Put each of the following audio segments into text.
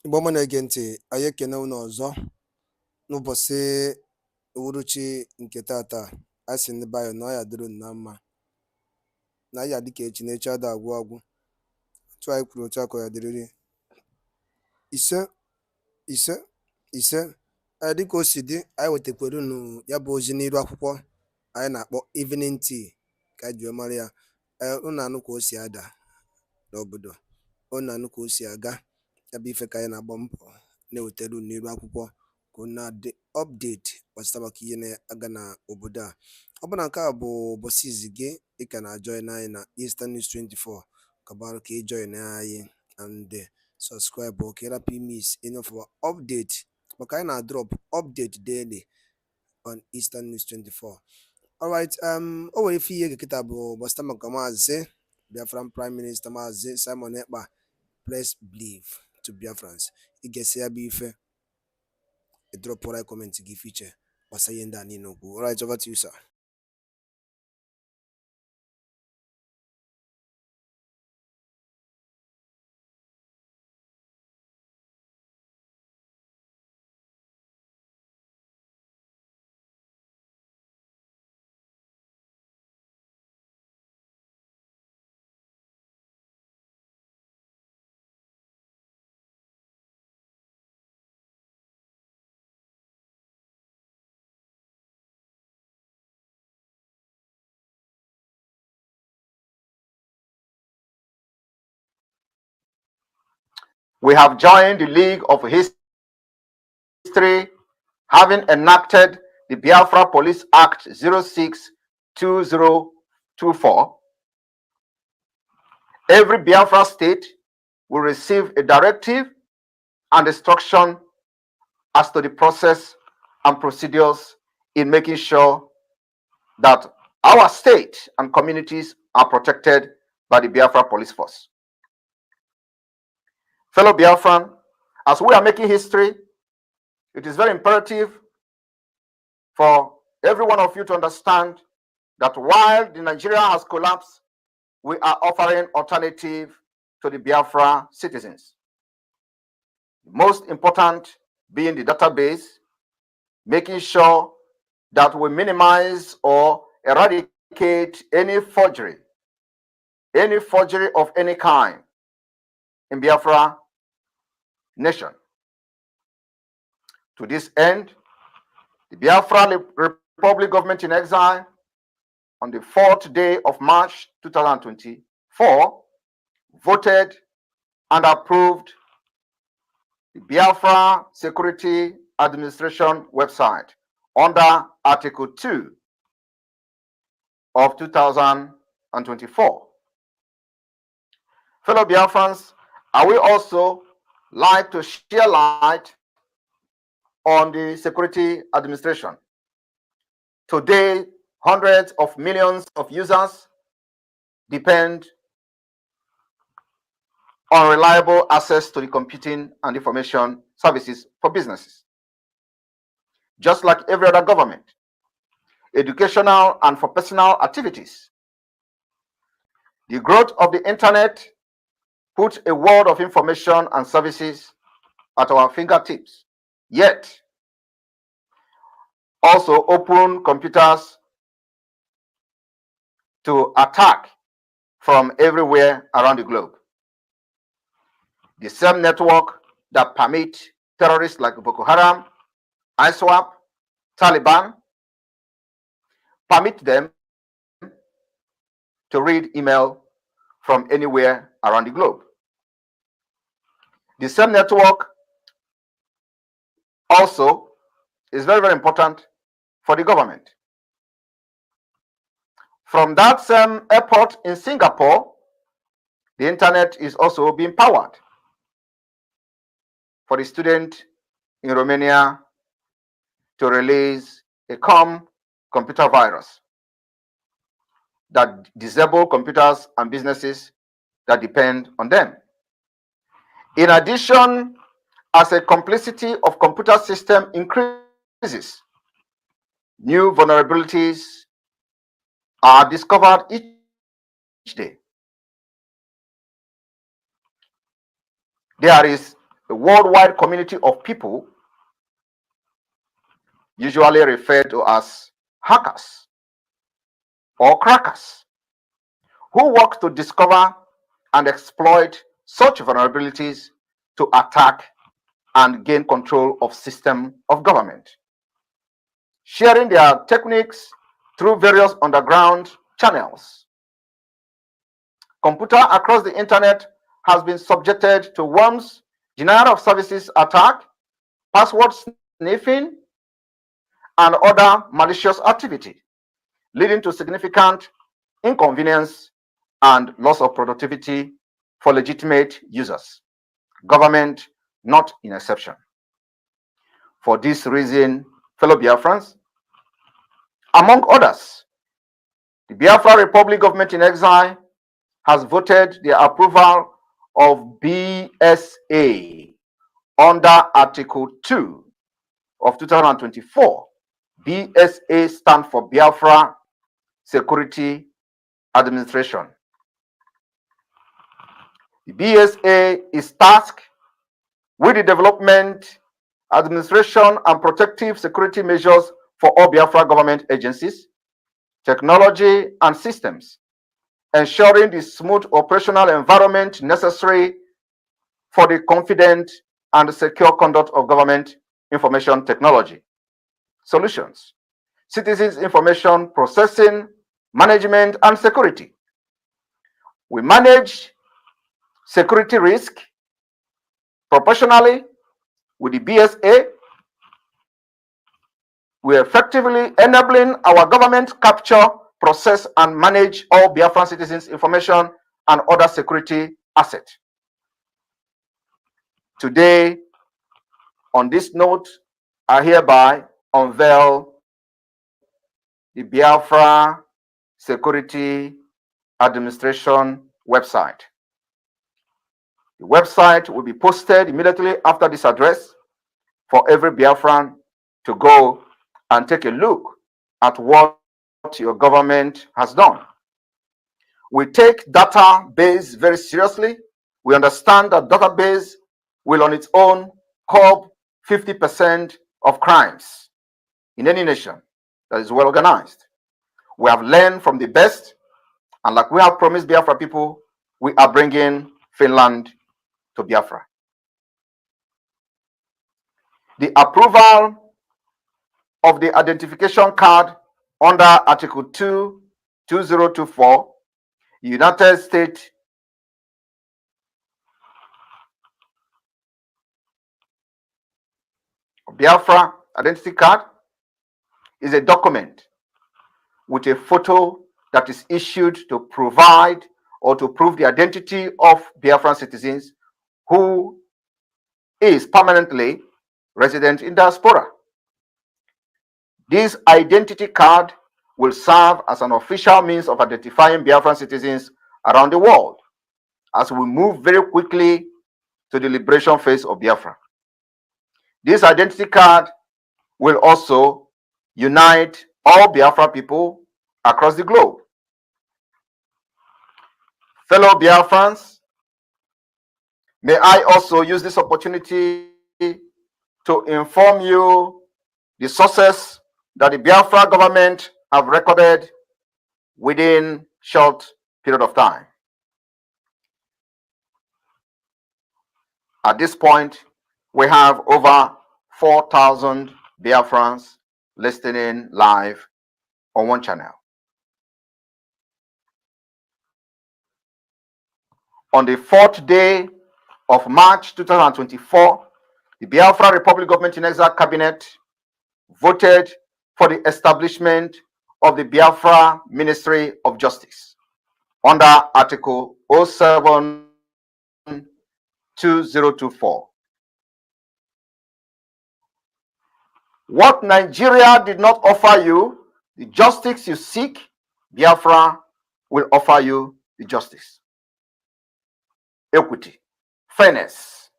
Igbo ọma na-ege ntị, anyị ekene unu ọzọ n'ụbọchị uhuruchi nke tata. A sị ndị bayo na ọ ya dịrị unu na mma, na ya dịka echi na echi ada agwụ agwụ. Otu anyị kwuru otu aka ya dịrịrị ise ise ise. Dịka o si dị, anyị wetakwara unu ya bụ ozi n'iru akwụkwọ anyị na-akpọ evening tea ka anyị ji wee mara ya. Unu anụ ka o si ada n'obodo, unu anụ ka o si aga. Ya bụ ife ka anyị na-agba mbọ na-ewetara unu n'iru akwụkwọ ka unu na-adị update gbasara maka ihe na-aga n'obodo a. Ọ bụ na nke a bụ ụbọchị izi gị ị ka na-ajoin anyị na Eastern News 24, kabarụ ka ị join anyị and subscribe ka ị rapụ miss any of our update, maka anyị na-drop update daily on Eastern News 24. Alright, o nwere ife ihe gekịta bụ gbasara maka Maazị Biafran Prime Minister Maazị Simon Ekpa press believe to Biafrans. Ị ga-esi ya bụ ife drop right comment gị fiche gbasara ihe ndị a niile okwu. Alright, over to you, sir. We have joined the League of History, having enacted the Biafra Police Act 06-2024. Every Biafra state will receive a directive and instruction as to the process and procedures in making sure that our state and communities are protected by the Biafra Police Force. Fellow Biafran, as we are making history, it is very imperative for every one of you to understand that while the Nigeria has collapsed, we are offering alternative to the Biafra citizens. The most important being the database, making sure that we minimize or eradicate any forgery of any kind in Biafra nation. To this end, the Biafra Republic Government in Exile, on the 4th day of March 2024, voted and approved the Biafra Security Administration website under Article 2 of 2024. Fellow Biafrans, I will also like to share light on the security administration. Today, hundreds of millions of users depend on reliable access to the computing and information services for businesses. Just like every other government, educational and for personal activities. The growth of the internet put a world of information and services at our fingertips, yet also open computers to attack from everywhere around the globe. The same network that permit terrorists like Boko Haram, ISWAP, Taliban, permit them to read email from anywhere around the globe. The same network also is very, very important for the government. From that same airport in Singapore, the internet is also being powered for the student in Romania to release a computer virus that disable computers and businesses that depend on them. In addition, as a complexity of computer system increases, new vulnerabilities are discovered each day. There is a worldwide community of people, usually referred to as hackers or crackers, who work to discover and exploit such vulnerabilities to attack and gain control of system of government, sharing their techniques through various underground channels. Computer across the internet has been subjected to worms, denial of services attack, password sniffing, and other malicious activity, leading to significant inconvenience and loss of productivity for legitimate users, government not an exception. For this reason, fellow Biafrans, among others, the Biafra Republic Government in Exile has voted the approval of BSA under Article 2 of 2024. BSA stands for Biafra Security Administration. The BSA is tasked with the development, administration, and protective security measures for all Biafra government agencies, technology, and systems, ensuring the smooth operational environment necessary for the confident and secure conduct of government information technology solutions, citizens' information processing, management, and security. We manage security risk proportionally with the BSA. We are effectively enabling our government capture, process, and manage all Biafran citizens' information and other security assets. Today, on this note, I hereby unveil the Biafra Security Administration website. The website will be posted immediately after this address for every Biafran to go and take a look at what your government has done. We take database very seriously. We understand that database will on its own curb 50% of crimes in any nation that is well organized. We have learned from the best, and like we have promised Biafra people, we are bringing Finland to Biafra. The approval of the identification card under Article 2, 2024, United States Biafra identity card is a document with a photo that is issued to provide or to prove the identity of Biafran citizens who is permanently resident in diaspora. This identity card will serve as an official means of identifying Biafran citizens around the world as we move very quickly to the liberation phase of Biafra. This identity card will also unite all Biafra people across the globe. Fellow Biafrans, may I also use this opportunity to inform you the success that the Biafra government have recorded within short period of time. At this point, we have over 4,000 Biafrans listening live on one channel. On the 4th day of March 2024, the Biafra Republic Government in Exile Cabinet voted for the establishment of the Biafra Ministry of Justice under Article 07-2024. What Nigeria did not offer you, the justice you seek, Biafra will offer you the justice, equity, fairness,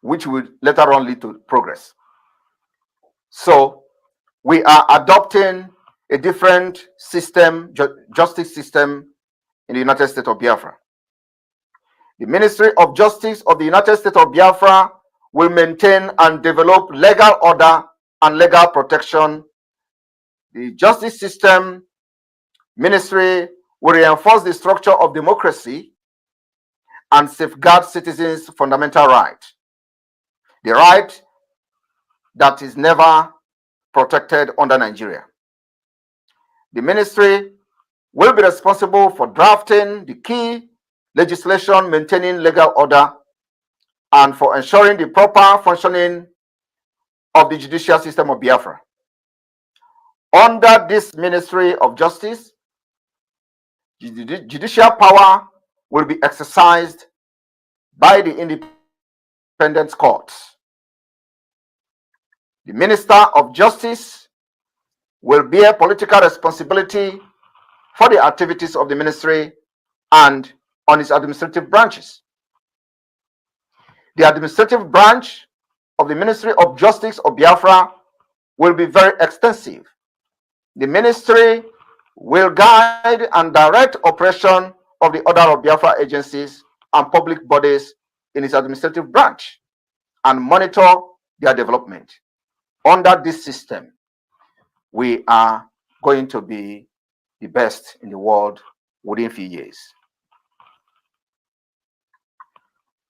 which will later on lead to progress. So we are adopting a different system, justice system in the United States of Biafra. The Ministry of Justice of the United States of Biafra will maintain and develop legal order and legal protection. The justice system ministry will reinforce the structure of democracy and safeguard citizens' fundamental right, the right that is never protected under Nigeria. The ministry will be responsible for drafting the key legislation maintaining legal order and for ensuring the proper functioning of the judicial system of Biafra. Under this Ministry of Justice, judicial power will be exercised by the independent courts. The Minister of Justice will bear political responsibility for the activities of the ministry and on its administrative branches. The administrative branch of the Ministry of Justice of Biafra will be very extensive. The ministry will guide and direct operation of the order of Biafra agencies and public bodies in its administrative branch and monitor their development. Under this system, we are going to be the best in the world within a few years.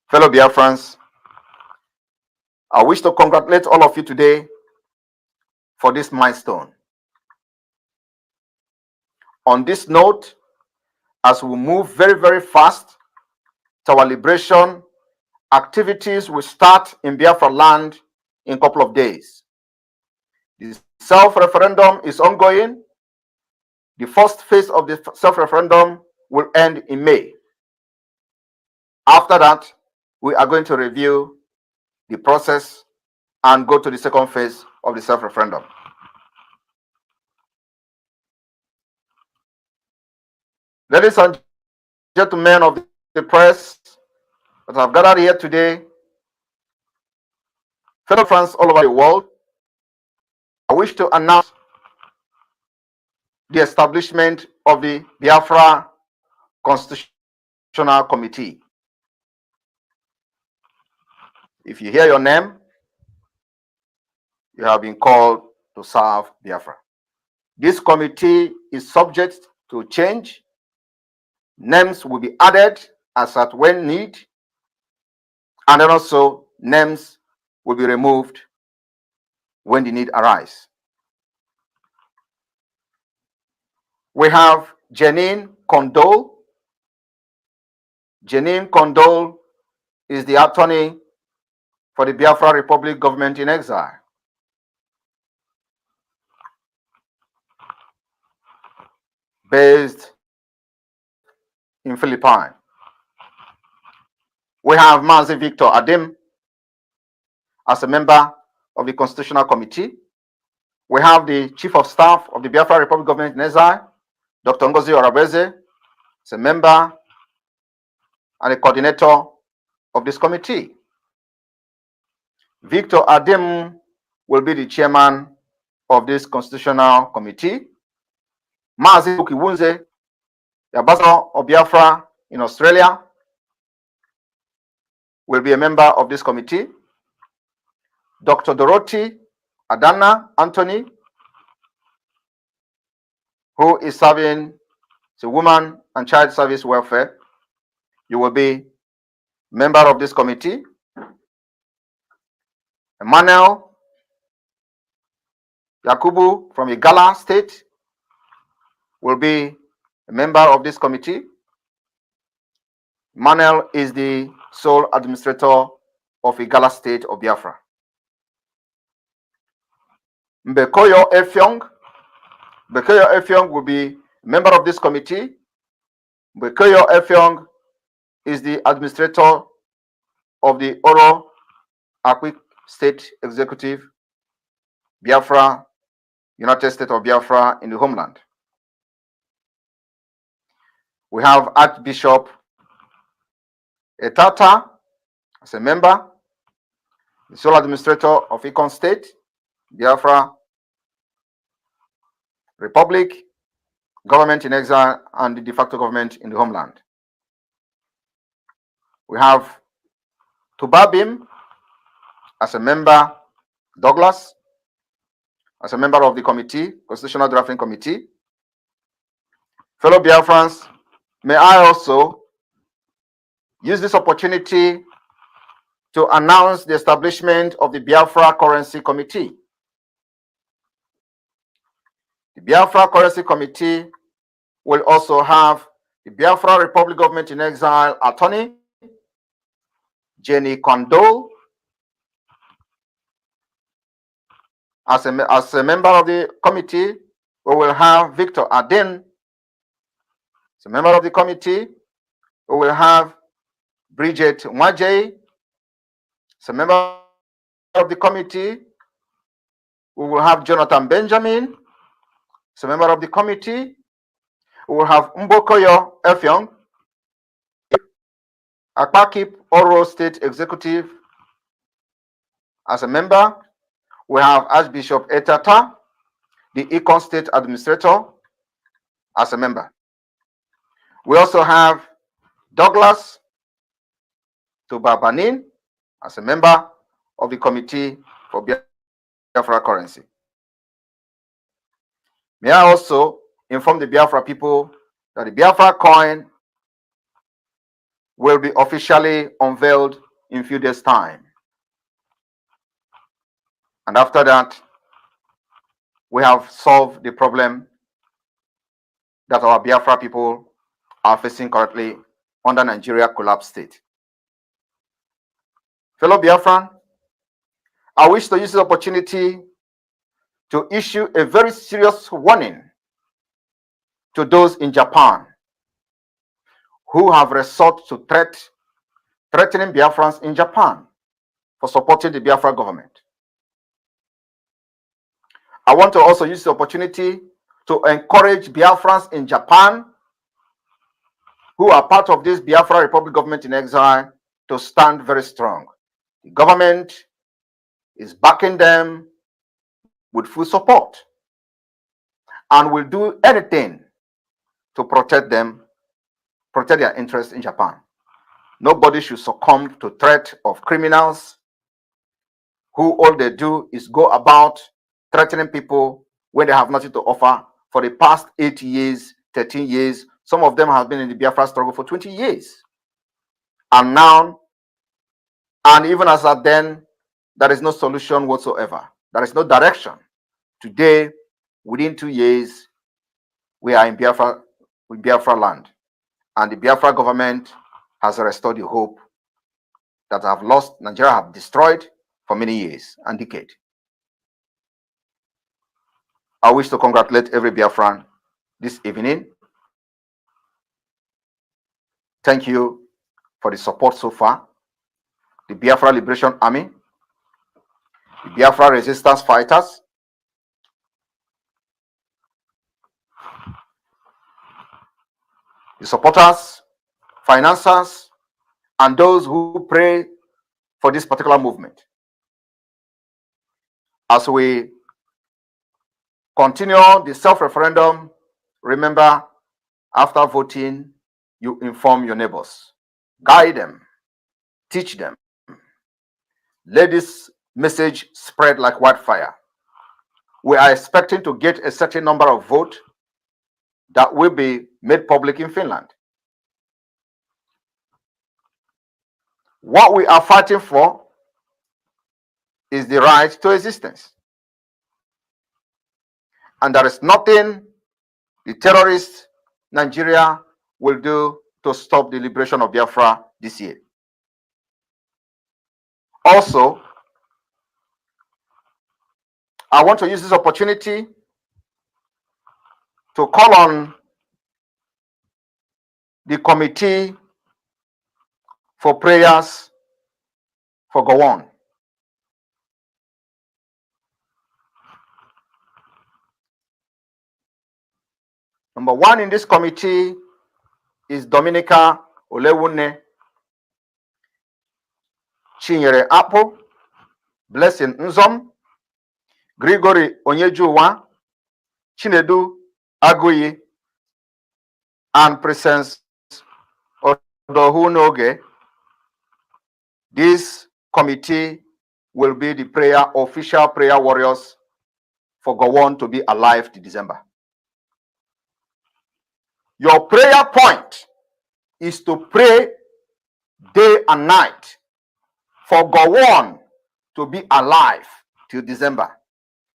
Fellow Biafrans, I wish to congratulate all of you today for this milestone. On this note, as we move very, very fast to our liberation, activities will start in Biafra land in a couple of days. The self-referendum is ongoing. The first phase of the self-referendum will end in May. After that, we are going to review the process and go to the second phase of the self-referendum. Ladies and gentlemen of the press that have gathered here today, fellow friends all over the world, I wish to announce the establishment of the Biafra Constitutional Committee. If you hear your name, you have been called to serve Biafra. This committee is subject to change. Names will be added as at when need, and then also names will be removed when the need arises. We have Janine Condole. Janine Condole is the attorney for the Biafra Republic government in exile. Based in Philippines. We have Mazi Victor Adim as a member of the Constitutional Committee. We have the Chief of Staff of the Biafra Republic government in exile, Dr. Ngozi Orabeze, as a member and a coordinator of this committee. Victor Adim will be the chairman of this Constitutional Committee. Mazi Ukiwunze, the ambassador of Biafra in Australia, will be a member of this committee. Dr. Dorothy Adana Anthony, who is serving the Women and Child Service Welfare, you will be member of this committee. Emmanuel Yakubu from Igala State will be a member of this committee. Emmanuel is the sole administrator of Igala State of Biafra. Mbekoyo Efyong will be a member of this committee. Mbekoyo Efyong is the administrator of the Oro Akwi State Executive, Biafra, United States of Biafra in the homeland. We have Archbishop Etata as a member, the sole administrator of Ikon State, Biafra Republic, government in exile, and the de facto government in the homeland. We have Tubabim as a member, Douglas as a member of the committee, Constitutional Drafting Committee. Fellow Biafrans, may I also use this opportunity to announce the establishment of the Biafra Currency Committee. The Biafra Currency Committee will also have the Biafra Republic Government in Exile attorney, Jenny Kondo, as a member of the committee. We will have Victor Aden as a member of the committee. We will have Bridget Mwaje as a member of the committee. We will have Jonathan Benjamin as a member of the committee. We will have Mbokoyo Efyong, Akpakip Oro State Executive, as a member. We have Archbishop Etata, the Econ State Administrator, as a member. We also have Douglas Tubabanin as a member of the Committee for Biafra Currency. May I also inform the Biafra people that the Biafra coin will be officially unveiled in a few days' time. And after that, we have solved the problem that our Biafra people are facing currently under Nigeria collapse state. Fellow Biafran, I wish to use this opportunity to issue a very serious warning to those in Japan who have resorted to threatening Biafrans in Japan for supporting the Biafra government. I want to also use the opportunity to encourage Biafrans in Japan who are part of this Biafra Republic government in exile to stand very strong. The government is backing them with full support and will do anything to protect them, protect their interests in Japan. Nobody should succumb to threat of criminals who all they do is go about threatening people when they have nothing to offer. For the past 8 years, 13 years, some of them have been in the Biafra struggle for 20 years. And now, and even as at then, there is no solution whatsoever. There is no direction. Today, within 2 years, we are in Biafra land. And the Biafra government has restored the hope that have lost, Nigeria have destroyed for many years and decades. I wish to congratulate every Biafran this evening. Thank you for the support so far. The Biafra Liberation Army, the Biafra resistance fighters, the supporters, financiers, and those who pray for this particular movement. As we continue the self-referendum, remember, after voting, you inform your neighbors, guide them, teach them. Let this message spread like wildfire. We are expecting to get a certain number of votes that will be made public in Finland. What we are fighting for is the right to existence. And there is nothing the terrorist Nigeria will do to stop the liberation of Biafra this year. Also, I want to use this opportunity to call on the committee for prayers for Gowon. Number one in this committee is Dominica Olewune, Chinyere Apo, Blessing Nzom, Gregory Onyejuwa, Chinedu Aguyi, and Presence Odohunoge, This committee will be the official prayer warriors for Gowon to be alive till December. Your prayer point is to pray day and night for Gowon to be alive till December.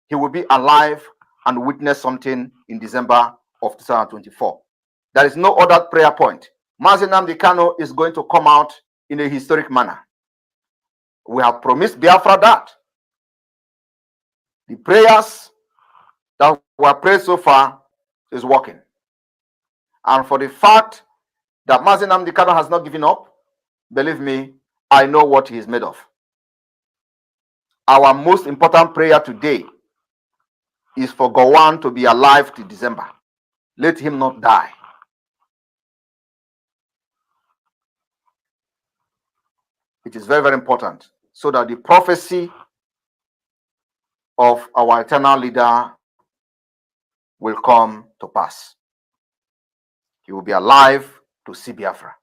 He will be alive and witness something in December of 2024. There is no other prayer point. Mazi Nnamdi Kanu is going to come out in a historic manner. We have promised Biafra that. The prayers that were prayed so far is working. And for the fact that Mazi Nnamdi Kanu has not given up, believe me, I know what he is made of. Our most important prayer today is for Gowon to be alive till December. Let him not die. It is very, very important so that the prophecy of our eternal leader will come to pass. He will be alive to see Biafra.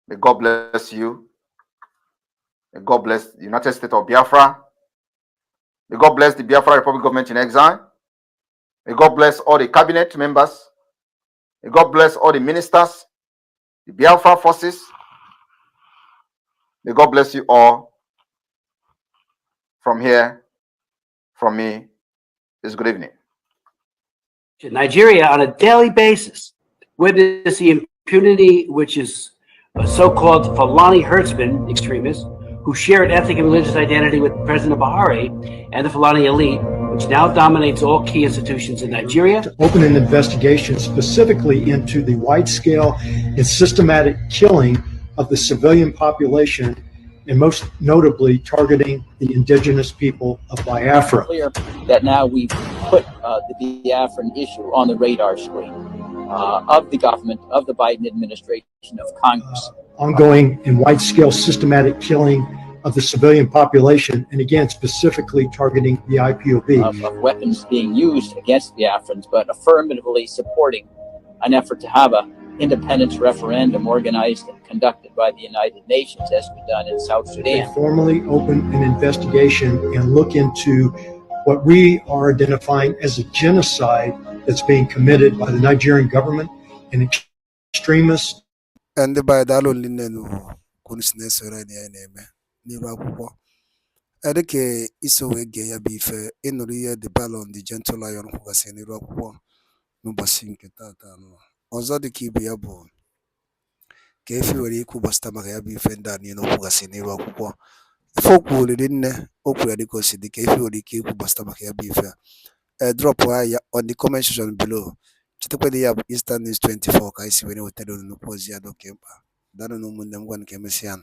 May God bless you. May God bless the United States of Biafra. May God bless the Biafra Republic government in exile. May God bless all the cabinet members. May God bless all the ministers, the Biafra forces. May God bless you all. From here, from me, is good evening. Nigeria, on a daily basis, witness the impunity which is so-called Fulani herdsmen extremists who shared ethnic and religious identity with President Buhari and the Fulani elite, which now dominates all key institutions in Nigeria. To open an investigation specifically into the wide-scale and systematic killing of the civilian population, and most notably targeting the indigenous people of Biafra. Clear that now we've put the Biafran issue on the radar screen of the government, of the Biden administration, of Congress. Ongoing and wide-scale systematic killing of the civilian population, and again, specifically targeting the IPOB. Of weapons being used against Biafrans, but affirmatively supporting an effort to have an independence referendum organized and conducted by the United Nations, as we've done in South Sudan. They formally open an investigation and look into what we are identifying as a genocide that's being committed by the Nigerian government and extremists. And by the Alolino, Kunisnesora Neme, Nirapo. Edeke Isowe Gaya Bife, Enoria the Ballon, the gentle lion who was in Europe, no Basink Tatano. Also the Kibiabo. Kefi were equal Bastamaka Bife, and you know who was in Europe. Folk would in Okuadikosi, the Kefi or the Kiku Bastamaka Bife. Drop wire on the comment section below. Chitopedi Eastern News 24, Kaisi when you tell no Pozia do Kempa. Dano no Mundam one Kemesian.